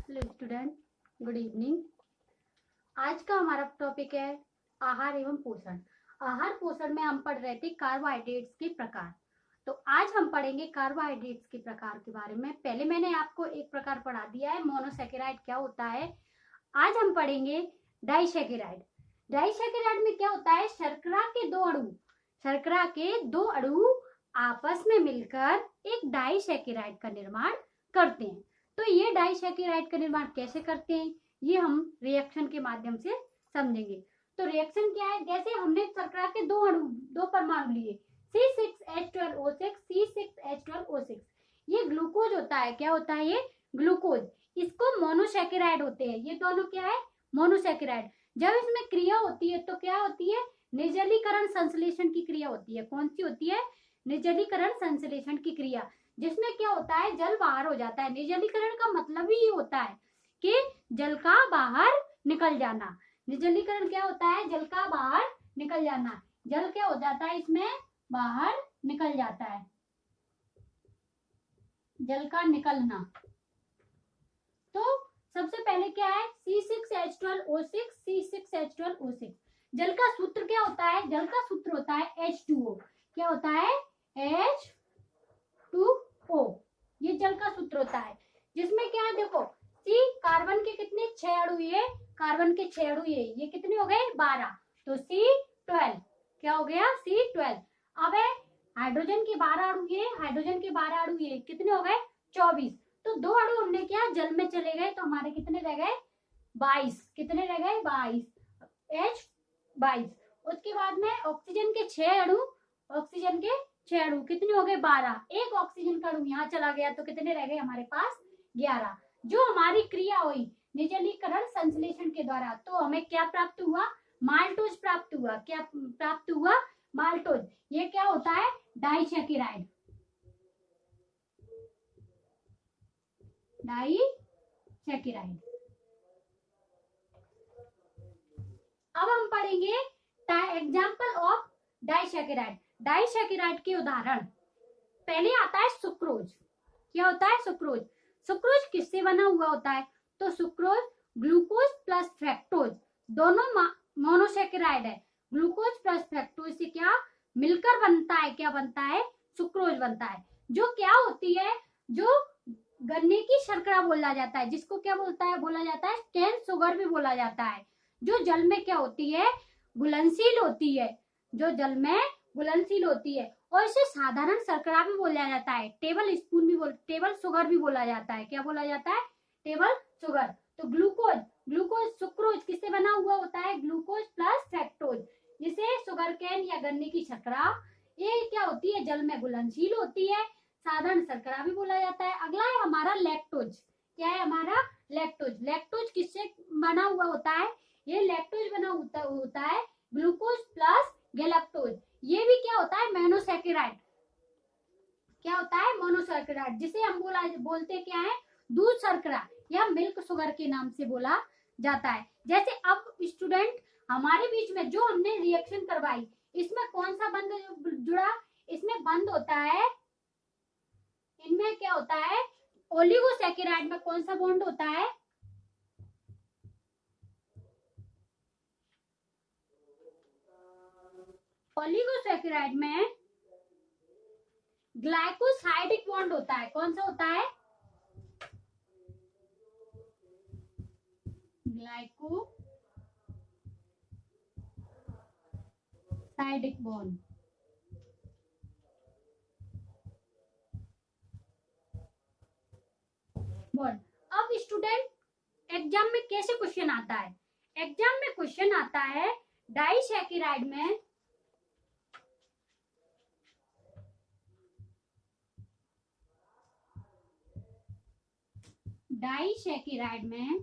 Hello student, good evening. आज का हमारा टॉपिक है आहार एवं पोषण। आहार पोषण में हम पढ़ रहे थे कार्बोहाइड्रेट्स के प्रकार। तो आज हम पढ़ेंगे कार्बोहाइड्रेट्स के प्रकार के बारे में। पहले मैंने आपको एक प्रकार पढ़ा दिया है, मोनोसैकेराइड क्या होता है। आज हम पढ़ेंगे डाइसैकेराइड। डाइसैकेराइड में क्या होता है, शर्करा के दो अणु आपस में मिलकर एक डाइसैकेराइड का निर्माण करते हैं। तो ये डाइसैकेराइड का निर्माण कैसे करते हैं, ये हम रिएक्शन के माध्यम से समझेंगे। तो रिएक्शन क्या है, जैसे हमने शर्करा के दो परमाणु लिए C6H12O6, C6H12O6, ये ग्लूकोज होता है। क्या होता है ये, ग्लूकोज। इसको मोनोसैकेराइड होते हैं, ये दोनों क्या है, मोनोसैकेराइड। जब इसमें क्रिया होती है तो क्या होती है, निर्जलीकरण संश्लेषण की क्रिया होती है। कौन सी होती है, निर्जलीकरण संश्लेषण की क्रिया, जिसमें क्या होता है, जल बाहर हो जाता है। निर्जलीकरण का मतलब ही होता है कि जल का बाहर निकल जाना। निर्जलीकरण क्या होता है, जल का बाहर निकल जाना। जल क्या हो जाता है, इसमें बाहर निकल जाता है, जल का निकलना। तो सबसे पहले क्या है, C6H12O6, C6H12O6। जल का सूत्र क्या होता है, जल का सूत्र होता है H2O। क्या होता है, H2O। ये जल का सूत्र होता है, जिसमें क्या है, देखो C कार्बन के कितने 6 अणु, ये कार्बन के 6 अणु, ये कितने हो गए 12। तो C12 क्या हो गया, C12। अब है हाइड्रोजन के 12 अणु, ये हाइड्रोजन के 12 अणु, ये कितने हो गए 24। तो दो अणु हमने क्या जल में चले गए, तो हमारे कितने रह गए 22। कितने रह गए 22, H22। उसके बाद में ऑक्सीजन के 6 अणु, ऑक्सीजन के 6 अणु कितने हो गए 12। एक ऑक्सीजन का अणु यहाँ चला गया, तो कितने रह गए हमारे पास 11। जो हमारी क्रिया हुई निर्जलीकरण संश्लेषण के द्वारा, तो हमें क्या प्राप्त हुआ, माल्टोज प्राप्त हुआ। क्या प्राप्त हुआ, माल्टोज। ये क्या होता है, डाइसैकेराइड। डाइसैकेराइड। अब हम पढ़ेंगे एग्जाम्पल ऑफ डाइसैकेराइड। डाइसैकेराइड के उदाहरण, पहले आता है सुक्रोज। क्या होता है, सुक्रोज। सुक्रोज किससे बना हुआ होता है, तो सुक्रोज ग्लूकोज प्लस फ्रैक्टोज, दोनों मोनोसैकेराइड है। ग्लूकोज प्लस फ्रैक्टोज से क्या मिलकर बनता है, क्या बनता है, सुक्रोज बनता है। जो क्या होती है, जो गन्ने की शर्करा बोला जाता है, जिसको क्या बोला जाता है, कैन शुगर भी बोला जाता है। जो जल में क्या होती है, घुलनशील होती है, जो जल में घुलनशील होती है। और इसे साधारण शर्करा भी बोला जाता है, टेबल शुगर भी बोला जाता है। क्या बोला जाता है, टेबल शुगर। तो ग्लूकोज सुक्रोज किससे बना हुआ होता है, ग्लूकोज प्लस फ्रैक्टोज, जिसे शुगर कैन या गन्ने की शर्करा, ये क्या होती है, जल में घुलनशील होती है, साधारण शर्करा भी बोला जाता है। अगला है हमारा लैक्टोज। क्या है हमारा, लैक्टोज। लैक्टोज किससे बना हुआ होता है, ये लैक्टोज बना होता है ग्लूकोज प्लस गैलेक्टोज। ये भी क्या होता है, मोनोसैकेराइड। क्या होता है, मोनोसैकेराइड, जिसे हम बोलते क्या है, दूध शर्करा या मिल्क शुगर के नाम से बोला जाता है। जैसे अब स्टूडेंट हमारे बीच में जो हमने रिएक्शन करवाई, इसमें कौन सा बंध जुड़ा, इसमें बंद होता है, इनमें क्या होता है, ओलिगोसैकेराइड में कौन सा बॉन्ड होता है, ओलिगोसैकेराइड में ग्लाइकोसाइडिक बॉन्ड होता है। कौन सा होता है, ग्लाइकोसाइडिक बॉन्ड। अब स्टूडेंट एग्जाम में कैसे क्वेश्चन आता है, एग्जाम में क्वेश्चन आता है डाइसैकेराइड में, डाइसैकेराइड में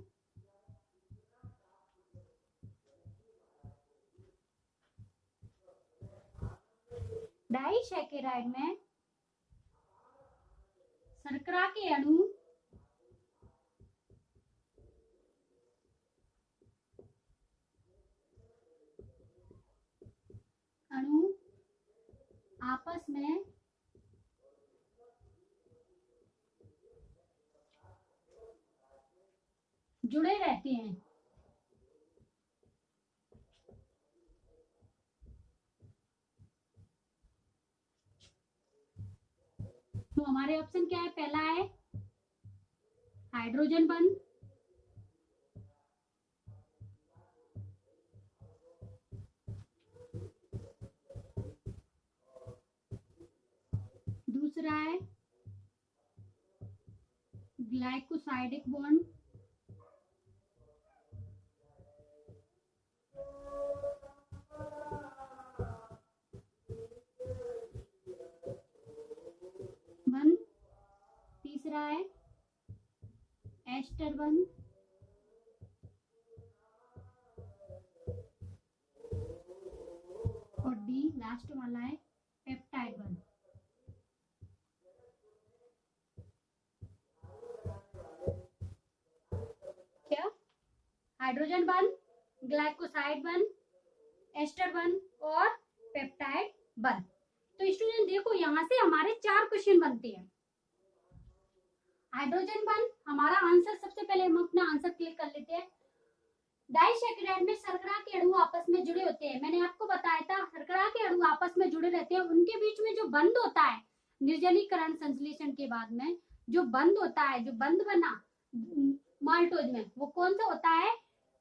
शर्करा के अणु आपस में जुड़े रहते हैं। तो हमारे ऑप्शन क्या है? पहला है हाइड्रोजन बंध, दूसरा है ग्लाइकोसाइडिक बॉन्ड, बंध, तीसरा है एस्टर बंध, और डी लास्ट वाला है पेप्टाइड बंध। क्या? हाइड्रोजन बंध, ग्लाइकोसाइड बंध, एस्टर बंध और पेप्टाइड बंध। तो स्टूडेंट देखो यहाँ से हमारे 4 क्वेश्चन बनते हैं। हाइड्रोजन बंध हमारा आंसर, सबसे पहले हम अपना आंसर क्लिक कर लेते हैं। डाइसैकेराइड में शर्करा के अणु आपस में जुड़े होते हैं। मैंने आपको बताया था शर्करा के अणु आपस में जुड़े रहते हैं, उनके बीच में जो बंध होता है निर्जलीकरण संश्लेषण के बाद में जो बंध होता है, जो बंध बना माल्टोज में, वो कौन सा होता है?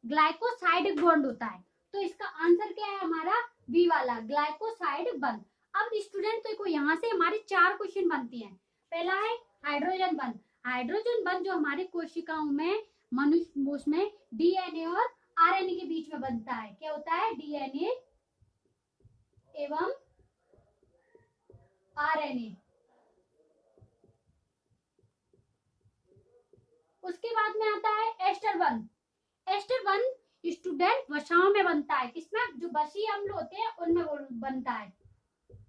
ग्लाइकोसाइडिक बॉन्ड होता है। तो इसका आंसर क्या है हमारा? बी वाला ग्लाइकोसाइड बंध। अब स्टूडेंट देखो यहाँ से हमारे 4 क्वेश्चन बनते हैं। पहला है हाइड्रोजन बंध। हाइड्रोजन बंध जो हमारी कोशिकाओं में, मनुष्य उसमें डीएनए और आरएनए के बीच में बनता है। क्या होता है? डीएनए एवं आरएनए। उसके बाद में आता है एस्टर बंध। एस्टर बंध स्टूडेंट वसाओं में बनता है। किसमें? जो वसीय अम्ल होते हैं उनमें बनता है,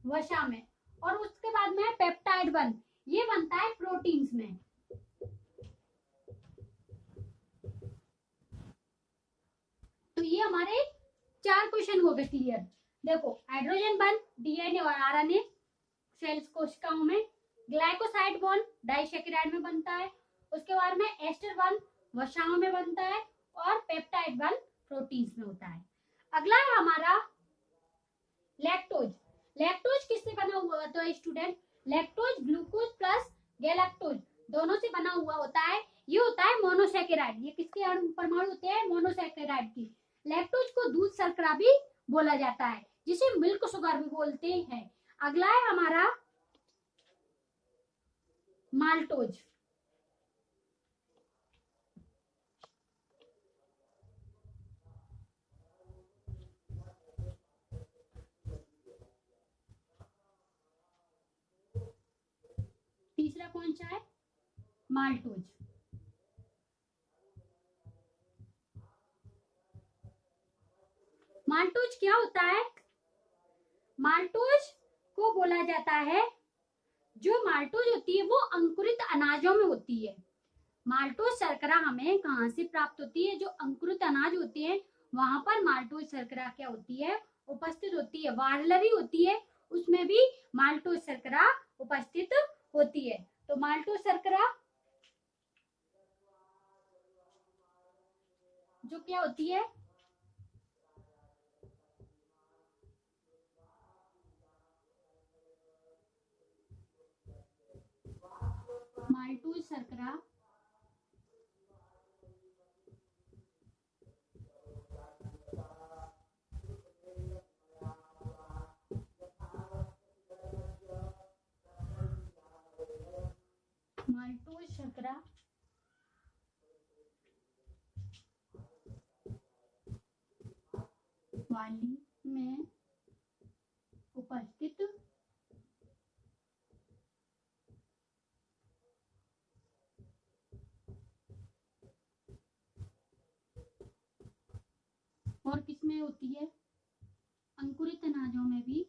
वसा में। और उसके बाद में पेप्टाइड बंध, ये बनता है प्रोटीन्स में। तो ये हमारे 4 क्वेश्चन हो गए क्लियर। देखो हाइड्रोजन बंध डीएनए और आरएनए सेल्स कोशिकाओं में, ग्लाइकोसाइड बॉन्ड डाइसैकेराइड में बनता है, उसके बाद में एस्टर बंध वसाओं में बनता है और पेप्टाइड बंध प्रोटीन्स में होता है। अगला है हमारा लैक्टोज। लैक्टोज किससे बना हुआ होता है student? Lactose glucose plus galactose दोनों से बना हुआ होता है। ये होता है मोनोसैकेराइड। ये किसके परमाणु होते हैं? मोनोसैकेराइड की। लैक्टोज को दूध शर्करा भी बोला जाता है, जिसे मिल्क शुगर भी बोलते हैं। अगला है हमारा माल्टोज। तीसरा कौन सा है? माल्टोज। माल्टोज क्या होता है? माल्टोज को बोला जाता है, जो माल्टोज होती है वो अंकुरित अनाजों में होती है। माल्टोज शर्करा हमें कहाँ से प्राप्त होती है? जो अंकुरित अनाज होते हैं वहां पर माल्टोज शर्करा क्या होती है? उपस्थित होती है। वार्लरी होती है, उसमें भी माल्टोज शर्करा उपस्थित होती है। तो माल्टोज शर्करा जो क्या होती है? माल्टोज शर्करा माल्टोज शर्करा वाली में उपस्थित और किसमें होती है? अंकुरित अनाजों में भी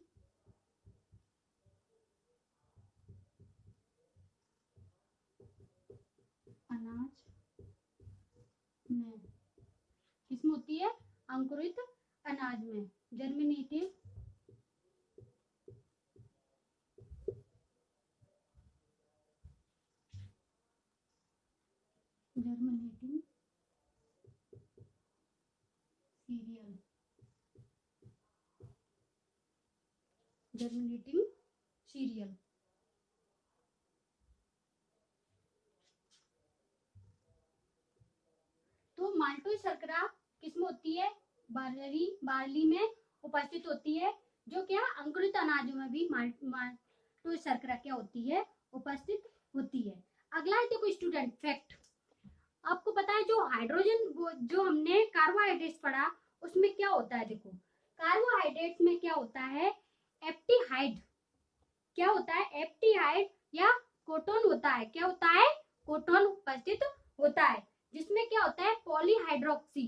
अनाज में किसमें होती है? अंकुरित अनाज में। Germinative germinating serial, germinating serial. तो माल्टोज शर्करा किसमें होती है? बार्ली में उपस्थित होती है, जो क्या अंकुरित अनाजों में भी माल्टोज शर्करा क्या होती है? उपस्थित होती है। अगला है देखो स्टूडेंट फैक्ट, आपको पता है जो हाइड्रोजन, जो हमने कार्बोहाइड्रेट्स पढ़ा उसमें क्या होता है? देखो कार्बोहाइड्रेट्स में क्या होता है? एप्टीहाइड, क्या होता है? एप्टीहाइड या कोटोन होता है। क्या होता है? कोटोन उपस्थित होता है, जिसमें क्या होता है? पॉलीहाइड्रोक्सी,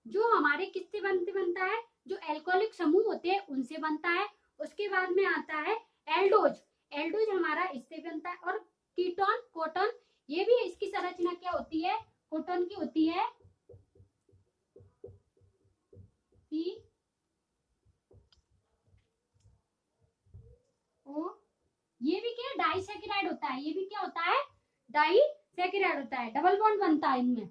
जो हमारे किससे बनता है? जो एल्कोहलिक समूह होते हैं उनसे बनता है। उसके बाद में आता है एल्डोज, एल्डोज हमारा इससे बनता है। और कीटोन, कोटोन, ये भी इसकी संरचना क्या होती है? कोटोन की होती है। ये भी क्या डाइसैकेराइड होता है, ये भी क्या होता है? डाइसैकेराइड होता है, डबल बॉन्ड बनता है इनमें।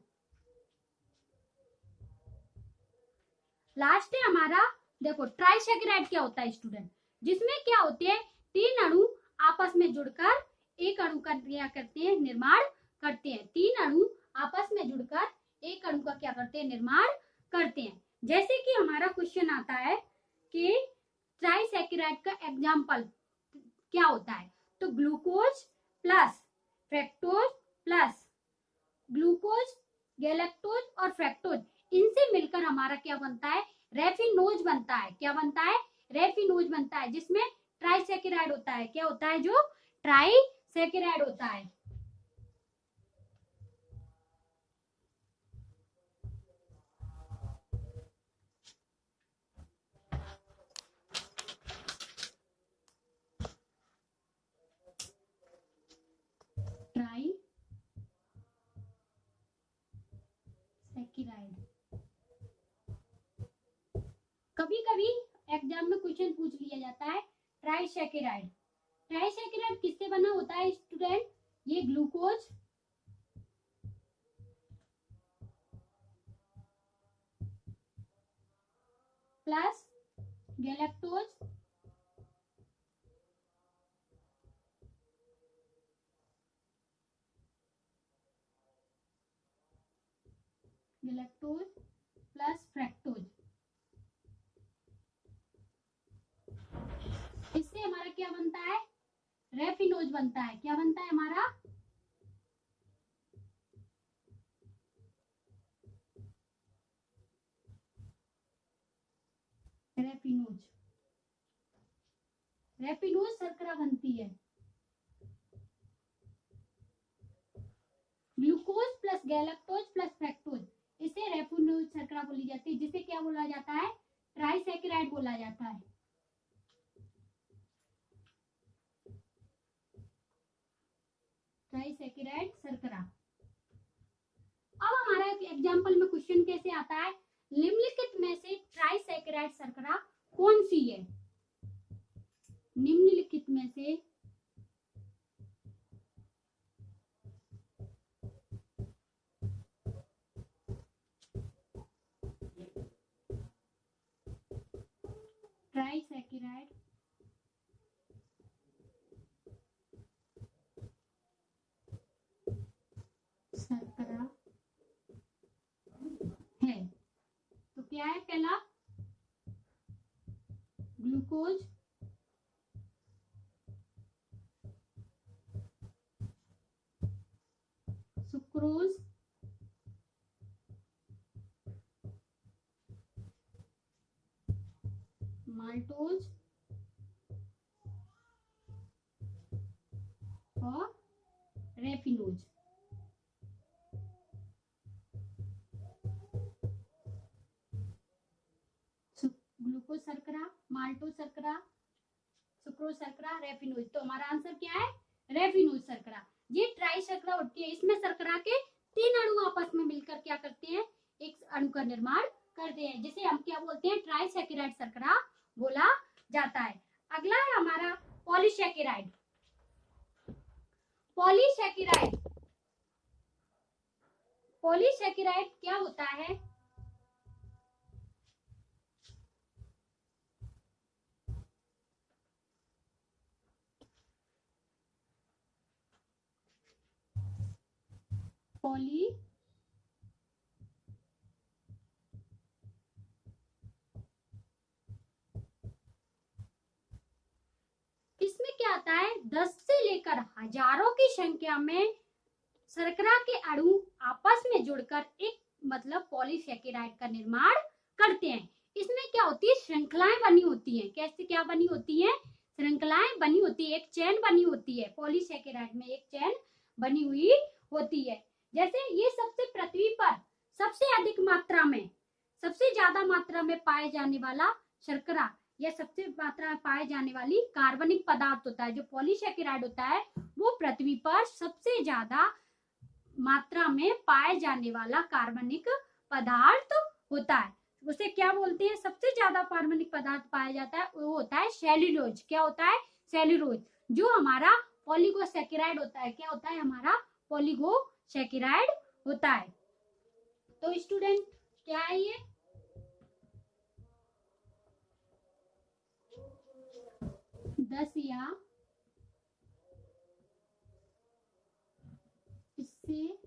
लास्ट है हमारा देखो ट्राइसैकेराइड क्या होता है स्टूडेंट? जिसमें क्या होते हैं? 3 अणु आपस में जुड़कर एक अणु का क्या करते हैं? निर्माण करते हैं। 3 अणु आपस में जुड़कर एक अणु का क्या करते हैं? निर्माण करते हैं। जैसे कि हमारा क्वेश्चन आता है कि ट्राइसैकेराइड का एग्जाम्पल क्या होता है? तो glucose plus fructose plus glucose, galactose और फ्रक्टोज, इनसे मिलकर हमारा क्या बनता है? रेफिनोज बनता है। क्या बनता है? रेफिनोज बनता है, जिसमें ट्राइसैकेराइड होता है। क्या होता है? जो ट्राइसैकेराइड होता है। ट्राइसैकेराइड, कभी कभी एग्जाम में क्वेश्चन पूछ लिया जाता है ट्राइसैकेराइड। ट्राइसैकेराइड किससे बना होता है स्टूडेंट? ये glucose plus galactose plus fructose, इससे हमारा क्या बनता है? रेफिनोज बनता है। क्या बनता है हमारा? रेफिनोज, रेफिनोज शर्करा बनती है। Glucose plus galactose plus fructose, इसे रेफिनोज शर्करा बोली जाती है, जिसे क्या बोला जाता है? ट्राइसैकेराइड बोला जाता है। ट्राइसैकेराइड शर्करा। अब हमारा एग्जाम्पल में क्वेश्चन कैसे आता है? निम्नलिखित में से ट्राइसैकेराइड शर्करा कौन सी है? निम्नलिखित में से ट्राइसैकेराइड शर्करा है? तो क्या है? पहला ग्लूकोज, सुक्रोज, माल्टोज और रेफिनोज। ग्लूकोज शर्करा, माल्टोज शर्करा, सुक्रोज शर्करा, रेफिनोज। तो हमारा आंसर क्या है? रेफिनोज शर्करा। ये ट्राई शर्करा होती है, इसमें शर्करा के 3 अणु आपस में मिलकर क्या करते हैं? एक अणु का निर्माण करते हैं, जिसे हम क्या बोलते हैं? ट्राइसैकेराइड शर्करा बोला जाता है। अगला है हमारा पॉलीसैकेराइड। पॉलीसैकेराइड, पॉलीसैकेराइड क्या होता है? पॉली इसमें क्या आता है, 10 से लेकर हजारों की संख्या में शर्करा के अणु आपस में जुड़कर एक मतलब पॉलीसेकेराइड का निर्माण करते हैं। इसमें क्या होती है, श्रृंखलाएं बनी होती हैं। कैसे क्या बनी होती है, श्रृंखलाएं बनी होती है, एक चेन बनी होती है। पॉलीसेकेराइड में एक चेन बनी हुई होती है। जैसे ये सबसे पृथ्वी पर सबसे अधिक मात्रा में, सबसे ज्यादा मात्रा में पाए जाने वाला शर्करा या सबसे मात्रा में पाए जाने वाली कार्बनिक पदार्थ होता है। जो पॉलीसेकेराइड होता है वो पृथ्वी पर सबसे ज्यादा मात्रा में पाए जाने वाला कार्बनिक पदार्थ होता है। उसे क्या बोलते हैं, सबसे ज्यादा कार्बनिक पदार्थ पाया जाता है वो होता है सेल्यूलोज। क्या होता है, सेल्यूलोज। जो हमारा पॉलीगोसेकेराइड होता है, क्या होता है, हमारा पॉलीगोसेकेराइड होता है। तो स्टूडेंट क्या है ये, दस या इससे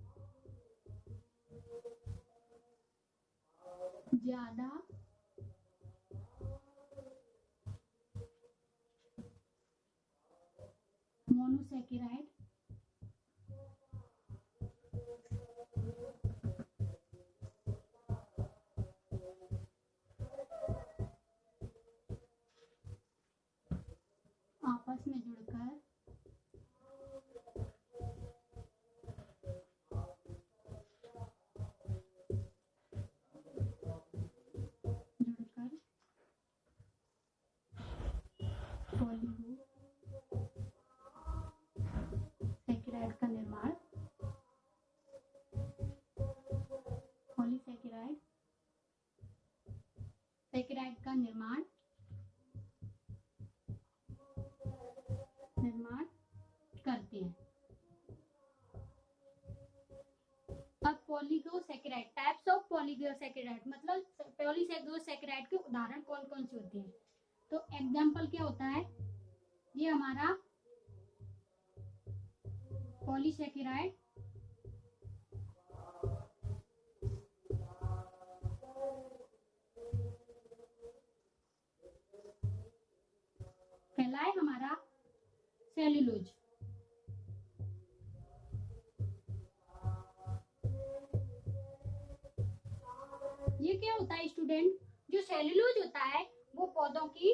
ज्यादा मोनोसेकेराइड आपस में जुड़कर पॉलीसेकेराइड का निर्माण, पॉलीसेकेराइड सेकेराइड का निर्माण करते हैं। अब पॉलीगोसेकेराइड, टाइप्स ऑफ पॉलीगोसेकेराइड, मतलब पॉलीगोसेकेराइड के उदाहरण कौन कौन से होते हैं। तो एग्जाम्पल क्या होता है, ये हमारा पॉलीसेकेराइड पहला है हमारा सेल्यूलोज। ये क्या होता है स्टूडेंट, जो सेल्यूलोज होता है वो पौधों की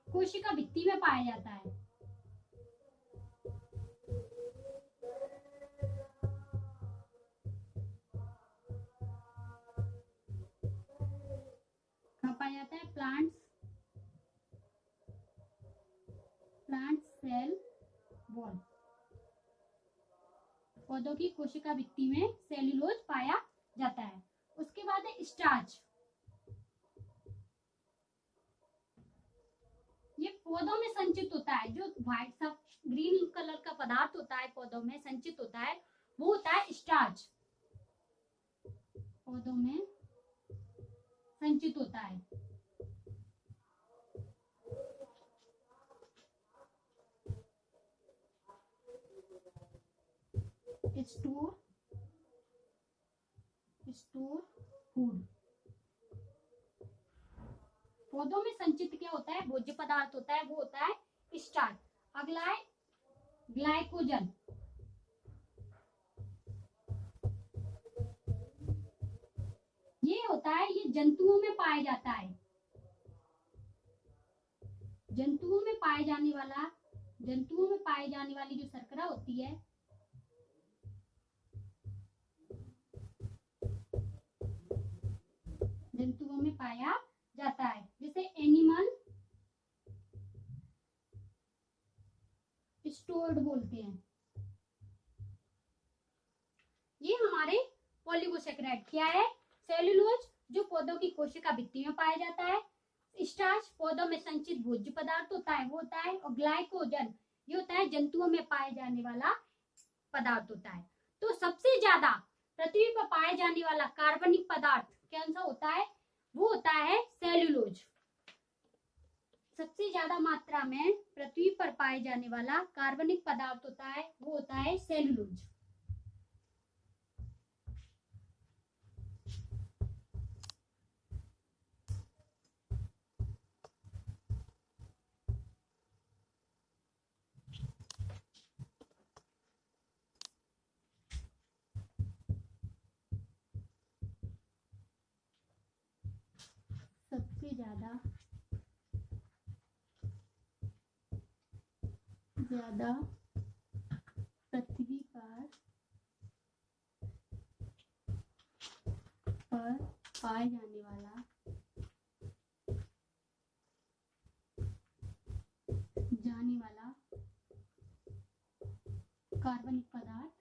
कोशिका भित्ति में पाया जाता है। कहाँ पाया जाता है, प्लांट सेल वॉल, पौधों की कोशिका भित्ति में सेल्यूलोज पाया जाता है। उसके बाद है स्टार्च। ये पौधों में संचित होता है, जो व्हाइट सा ग्रीन कलर का पदार्थ होता है पौधों में संचित होता है, वो होता है स्टार्च। पौधों में संचित होता है। स्टोर फूड, पौधों में संचित क्या होता है, भोज्य पदार्थ होता है, वो होता है स्टार्च। अगला है ग्लाइकोजन। ये होता है, ये जंतुओं में पाया जाता है। जंतुओं में पाए जाने वाली जो शर्करा होती है, जंतुओं में पाया जाता है, जिसे एनिमल स्टोर्ड बोलते हैं। ये हमारे पॉलीगोसेकेराइड क्या है, सेल्यूलोज जो पौधों की कोशिका भित्ति में पाया जाता है, स्टार्च पौधों में संचित भोज्य पदार्थ होता है वो होता है, और ग्लाइकोजन ये होता है जंतुओं में पाए जाने वाला पदार्थ होता है। तो सबसे ज्यादा पृथ्वी पर पाए जाने वाला कार्बनिक पदार्थ कौन सा होता है, वो होता है सेल्यूलोज। सबसे ज्यादा मात्रा में पृथ्वी पर पाए जाने वाला कार्बनिक पदार्थ होता है वो होता है सेलुलोज। सबसे ज्यादा पृथ्वी पर पाए जाने वाला कार्बनिक पदार्थ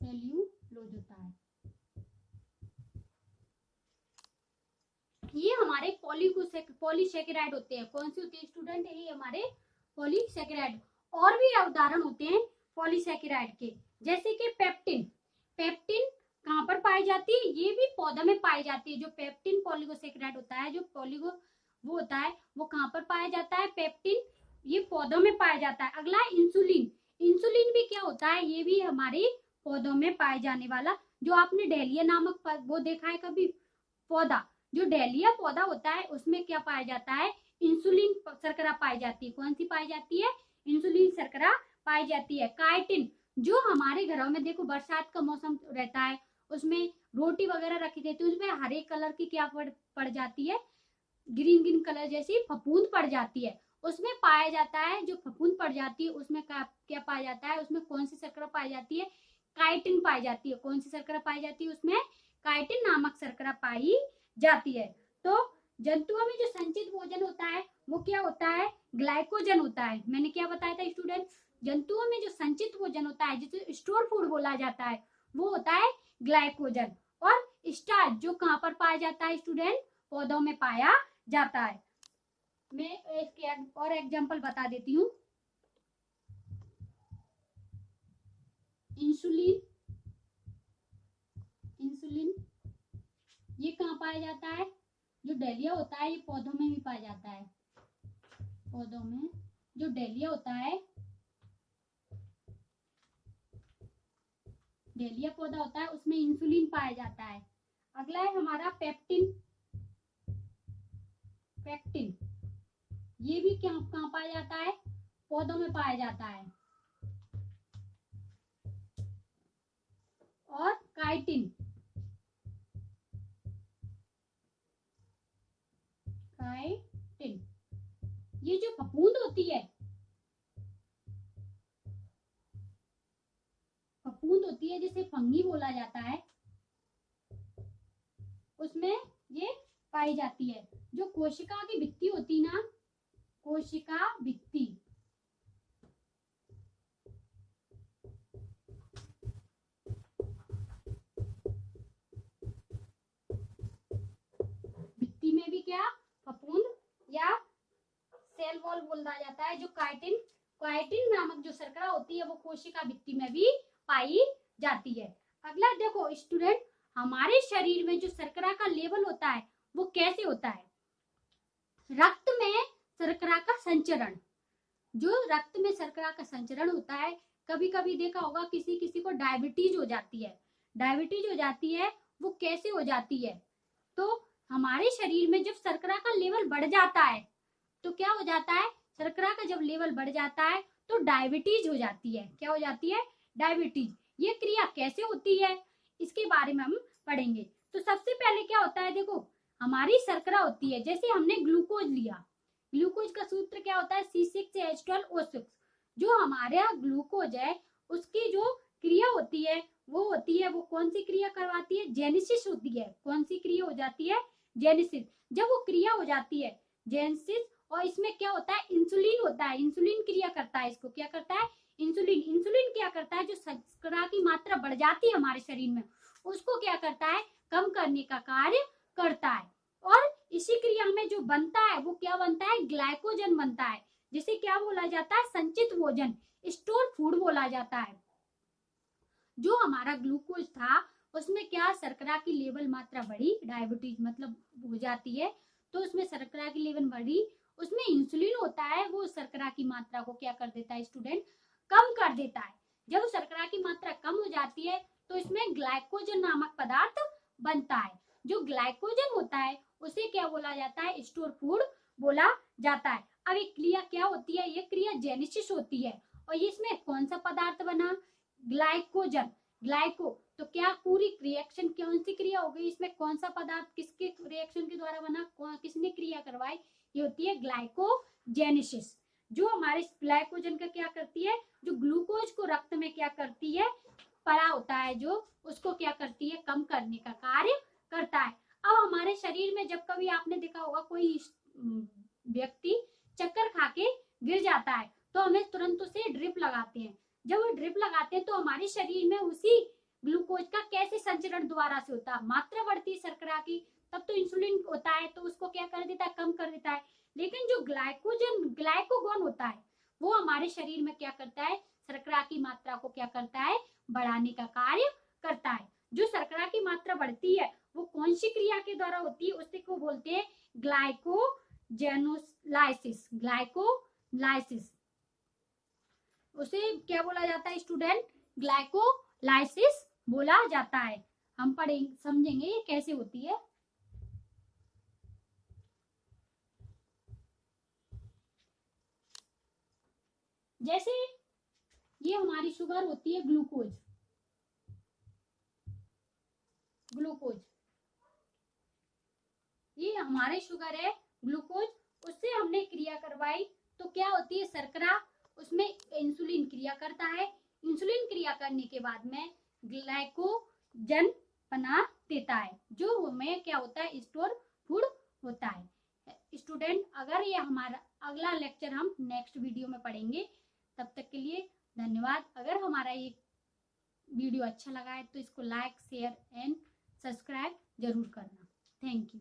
सेल्यूलोज होता है। ये हमारे पॉलीसेकेराइड होते हैं। कौन से होते हैं स्टूडेंट? ये हमारे पॉलीसेकेराइड। और भी उदाहरण होते हैं पॉलीसेकेराइड के, जैसे कि पेप्टिन। पेप्टिन कहाँ पर पाई जाती है? ये भी पौधों में पाई जाती है। जो पेप्टिन पॉलीगोसेकेराइड होता है, जो वो होता है, वो कहाँ पर पाया जाता है? पेप्टिन ये पौधों में पाया जाता है। अगला इंसुलिन। इंसुलिन भी क्या होता है? ये भी हमारे पौधों में पाए जाने वाला, जो आपने डहेलिया नामक वो देखा है कभी पौधा, जो डहेलिया पौधा होता है उसमें क्या पाया जाता है? इंसुलिन शर्करा पाई जाती है। कौन सी पाई जाती है? इंसुलिन शर्करा पाई जाती है। काइटिन, जो हमारे घरों में देखो बरसात का मौसम रहता है, उसमें रोटी वगैरह रखी जाती है, उसमें हरे कलर की क्या पड़ जाती है? ग्रीन ग्रीन कलर जैसी फफूंद पड़ जाती है, उसमें पाया जाता है। जो फफूंद पड़ जाती है उसमें क्या पाया जाता है? उसमें कौन सी शर्करा पाई जाती है? काइटिन पाई जाती है। कौन सी शर्करा पाई जाती है? उसमें काइटिन नामक शर्करा पाई जाती है। तो जंतुओं में जो संचित भोजन होता है वो क्या होता है? ग्लाइकोजन होता है। मैंने क्या बताया था स्टूडेंट? जंतुओं में जो संचित भोजन होता है, जिसे स्टोर फूड बोला जाता है, वो होता है ग्लाइकोजन। और स्टार्च जो कहाँ पर पाया जाता है स्टूडेंट? पौधों में पाया जाता है। मैं इसके और एग्जांपल बता देती हूँ। इंसुलिन ये कहाँ पाया जाता है? जो डहेलिया होता है ये पौधों में भी पाया जाता है। पौधों में जो डहेलिया होता है, डहेलिया पौधा होता है, उसमें इंसुलिन पाया जाता है। अगला है हमारा पेप्टिन। पेक्टिन ये भी कहाँ पाया जाता है? पौधों में पाया जाता है। और काइटिन ये जो फफूंद होती है, जिसे फंगी बोला जाता है, उसमें ये पाई जाती है। जो कोशिका की भित्ति होती ना, कोशिका भित्ति, भित्ति में भी क्या फफूंद या सेल वॉल बोला जाता है। जो काइटिन नामक जो शर्करा होती है वो कोशिका भित्ति में भी पाई जाती है। अगला देखो स्टूडेंट, हमारे शरीर में जो शर्करा का लेवल होता है वो कैसे होता है? रक्त में शर्करा का संचरण। जो रक्त में शर्करा का संचरण होता है, कभी कभी देखा होगा किसी किसी को डायबिटीज हो जाती है। डायबिटीज हो जाती है, वो कैसे हो जाती है? तो हमारे शरीर में जब शर्करा का लेवल बढ़ जाता है तो क्या हो जाता है? शर्करा का जब लेवल बढ़ जाता है तो डायबिटीज हो जाती है। क्या हो जाती है? डायबिटीज। ये क्रिया कैसे होती है इसके बारे में हम पढ़ेंगे। तो सबसे पहले क्या होता है? देखो हमारी शर्करा होती है, जैसे हमने ग्लूकोज लिया, ग्लूकोज का सूत्र क्या होता है? C6H12O6। जो हमारा ग्लूकोज है उसकी जो क्रिया होती है वो कौन सी क्रिया करवाती है? जेनेसिस होती है। कौन सी क्रिया हो जाती है? जेनेसिस। जब वो क्रिया हो जाती है जेनेसिस, और इसमें क्या होता है? इंसुलिन होता है। इंसुलिन क्रिया करता है। इसको क्या करता है? इंसुलिन क्या करता है? जो शर्करा की मात्रा बढ़ जाती है हमारे शरीर में, उसको क्या करता है? कम करने का कार्य करता है। और इसी क्रिया में जो बनता है वो क्या बनता है? ग्लाइकोजन बनता है। जिसे क्या बोला जाता है, संचित भोजन, स्टोर फूड बोला जाता है। जो हमारा ग्लूकोज था उसमें क्या शर्करा की लेवल मात्रा बढ़ी, डायबिटीज मतलब हो जाती है तो उसमें शर्करा की लेवल बढ़ी, उसमें इंसुलिन होता है वो शर्करा की मात्रा को क्या कर देता है स्टूडेंट, कम कर देता है। जब शर्करा की मात्रा कम हो जाती है तो इसमें ग्लाइकोजन नामक पदार्थ बनता है। जो ग्लाइकोजन होता है उसे क्या बोला जाता है, स्टोर फूड बोला जाता है। अब एक क्रिया क्या होती है, ये क्रिया जेनेसिस होती है और इसमें कौन सा पदार्थ बना, ग्लाइकोजन, ग्लाइको, तो क्या पूरी रिएक्शन कौन सी क्रिया हो गई, इसमें कौन सा पदार्थ किसके रिएक्शन के द्वारा बना, किसने क्रिया करवाई, ये होती है ग्लाइकोजेनेसिस। जो हमारे ग्लाइकोजन का क्या करती है, जो ग्लूकोज को रक्त में क्या करती है, पड़ा होता है जो, उसको क्या करती है, कम करने का कार्य करता है। अब हमारे शरीर में जब कभी आपने देखा होगा कोई व्यक्ति चक्कर खा के गिर जाता है तो हमें तुरंत उसे ड्रिप लगाते हैं। जब वो ड्रिप लगाते हैं तो हमारे शरीर में उसी ग्लूकोज का कैसे संचरण दोबारा से होता है, मात्रा बढ़ती है शर्करा की, तब तो इंसुलिन होता है तो उसको क्या कर देता है, कम कर देता है। लेकिन जो ग्लाइकोगोन होता है वो हमारे शरीर में क्या करता है, शर्करा की मात्रा को क्या करता है, बढ़ाने का कार्य करता है। जो शर्करा की मात्रा बढ़ती है वो कौन सी क्रिया के द्वारा होती है, उसे को बोलते हैं ग्लाइकोजेनोलाइसिस, ग्लाइकोलाइसिस। उसे क्या बोला जाता है स्टूडेंट, ग्लाइकोलाइसिस बोला जाता है। हम पढ़ेंगे समझेंगे ये कैसे होती है। जैसे ये हमारी शुगर होती है ग्लूकोज, ग्लूकोज ये हमारे शुगर है ग्लूकोज, उससे हमने क्रिया करवाई तो क्या होती है शर्करा, उसमें इंसुलिन क्रिया करता है, इंसुलिन क्रिया करने के बाद में ग्लाइकोजन बना देता है जो हमें क्या होता है, स्टोर फूड होता है। स्टूडेंट अगर ये हमारा अगला लेक्चर हम नेक्स्ट वीडियो में पढ़ेंगे, तब तक के लिए धन्यवाद। अगर हमारा ये वीडियो अच्छा लगा है तो इसको लाइक शेयर एंड सब्सक्राइब जरूर करना। Thank you.